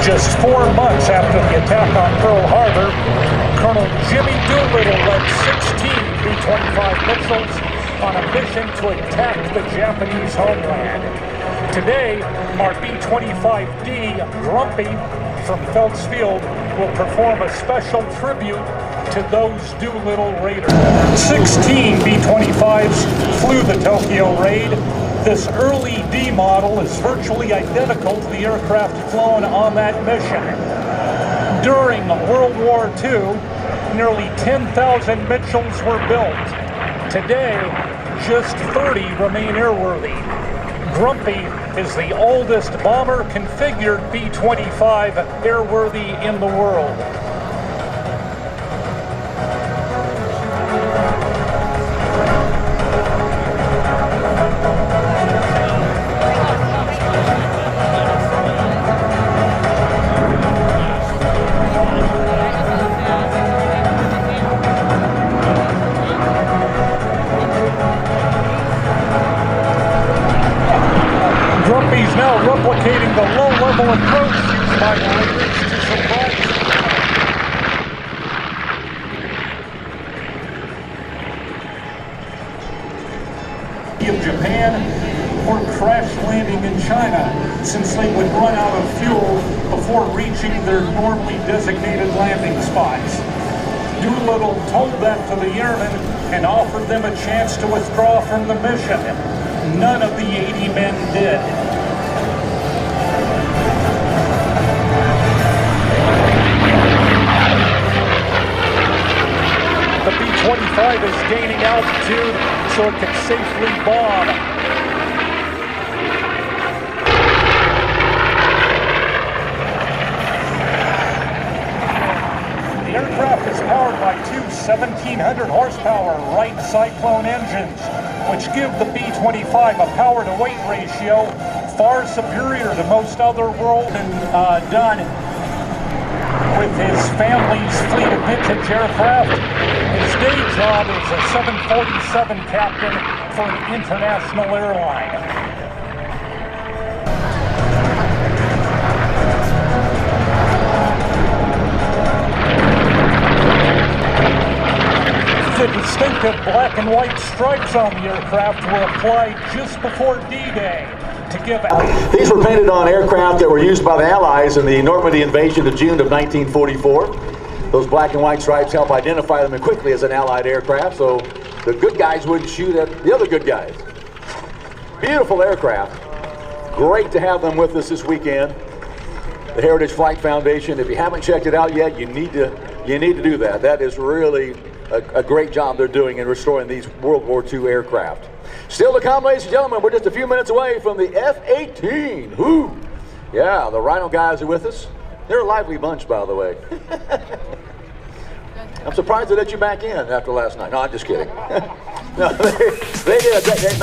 Just 4 months after the attack on Pearl Harbor, Colonel Jimmy Doolittle led 16 B-25 missiles on a mission to attack the Japanese homeland. Today, our B-25D, Grumpy, from Phelps Field, will perform a special tribute to those Doolittle Raiders. 16 B-25s flew the Tokyo raid. This early D model is virtually identical to the aircraft flown on that mission. During World War II, nearly 10,000 Mitchells were built. Today, just 30 remain airworthy. Grumpy is the oldest bomber-configured B-25 airworthy in the world. Grumpy's now replicating the low-level approach used by the Raiders to surprise. Of Japan for crash landing in China, since they would run out of fuel before reaching their normally designated landing spots. Doolittle told that to the airmen and offered them a chance to withdraw from the mission. None of the 80 men did. The B-25 is gaining altitude so it can safely bomb. The aircraft is powered by two 1,700 horsepower Wright Cyclone engines, which give the B-25 a power-to-weight ratio far superior to most other world and done with his family's fleet of vintage aircraft. His day job is a 747 captain for an international airline. The distinctive black and white stripes on the aircraft were applied just before D-Day to give out. These were painted on aircraft that were used by the Allies in the Normandy invasion of June of 1944. Those black and white stripes help identify them quickly as an Allied aircraft, so the good guys wouldn't shoot at the other good guys. Beautiful aircraft. Great to have them with us this weekend. The Heritage Flight Foundation, if you haven't checked it out yet, you need to do that. That is really a great job they're doing in restoring these World War II aircraft. Still to come, ladies and gentlemen, we're just a few minutes away from the F-18. Woo! Yeah, the Rhino guys are with us. They're a lively bunch, by the way. I'm surprised they let you back in after last night. No, I'm just kidding. No, they did a great,